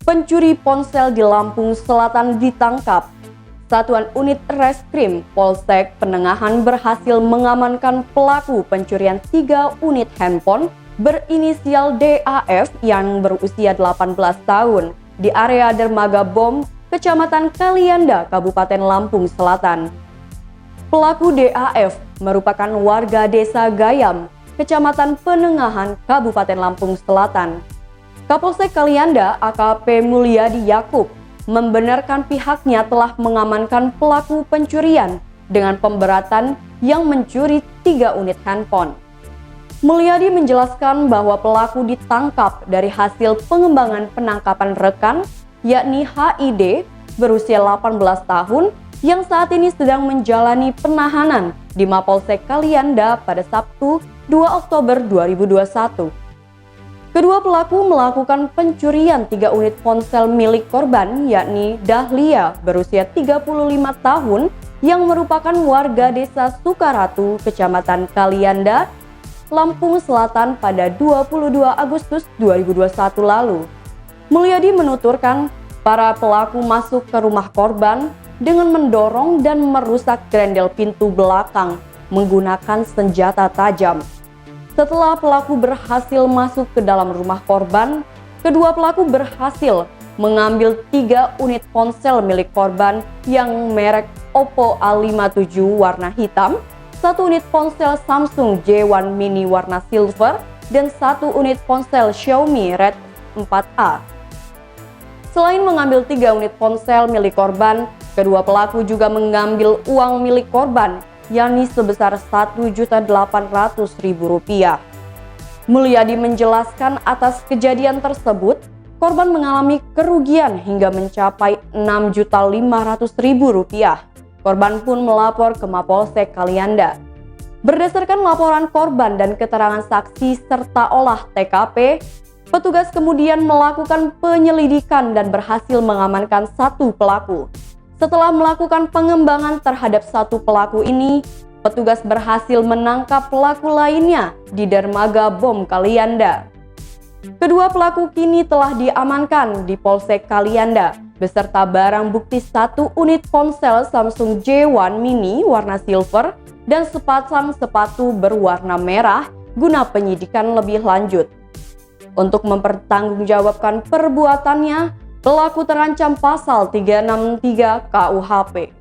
Pencuri ponsel di Lampung Selatan ditangkap. Satuan Unit Reskrim Polsek Penengahan berhasil mengamankan pelaku pencurian 3 unit handphone berinisial DAF yang berusia 18 tahun di area Dermaga Bom, Kecamatan Kalianda, Kabupaten Lampung Selatan. Pelaku DAF merupakan warga Desa Gayam, Kecamatan Penengahan, Kabupaten Lampung Selatan. Kapolsek Kalianda AKP Mulyadi Yakub membenarkan pihaknya telah mengamankan pelaku pencurian dengan pemberatan yang mencuri 3 unit handphone. Mulyadi menjelaskan bahwa pelaku ditangkap dari hasil pengembangan penangkapan rekan, yakni HID berusia 18 tahun yang saat ini sedang menjalani penahanan di Mapolsek Kalianda pada Sabtu 2 Oktober 2021. Kedua pelaku melakukan pencurian 3 unit ponsel milik korban, yakni Dahlia berusia 35 tahun yang merupakan warga Desa Sukaratu, Kecamatan Kalianda, Lampung Selatan pada 22 Agustus 2021 lalu. Mulyadi menuturkan para pelaku masuk ke rumah korban dengan mendorong dan merusak grendel pintu belakang menggunakan senjata tajam. Setelah pelaku berhasil masuk ke dalam rumah korban, kedua pelaku berhasil mengambil 3 unit ponsel milik korban yang merek Oppo A57 warna hitam, 1 unit ponsel Samsung J1 Mini warna silver, dan 1 unit ponsel Xiaomi Red 4A. Selain mengambil 3 unit ponsel milik korban, kedua pelaku juga mengambil uang milik korban, yakni sebesar Rp1.800.000. Mulyadi menjelaskan atas kejadian tersebut, korban mengalami kerugian hingga mencapai Rp6.500.000. Korban pun melapor ke Mapolsek Kalianda. Berdasarkan laporan korban dan keterangan saksi serta olah TKP, petugas kemudian melakukan penyelidikan dan berhasil mengamankan 1 pelaku. Setelah melakukan pengembangan terhadap 1 pelaku ini, petugas berhasil menangkap pelaku lainnya di Dermaga Bom Kalianda. Kedua pelaku kini telah diamankan di Polsek Kalianda beserta barang bukti 1 unit ponsel Samsung J1 Mini warna silver dan sepasang sepatu berwarna merah guna penyidikan lebih lanjut. Untuk mempertanggungjawabkan perbuatannya, pelaku terancam pasal 363 KUHP.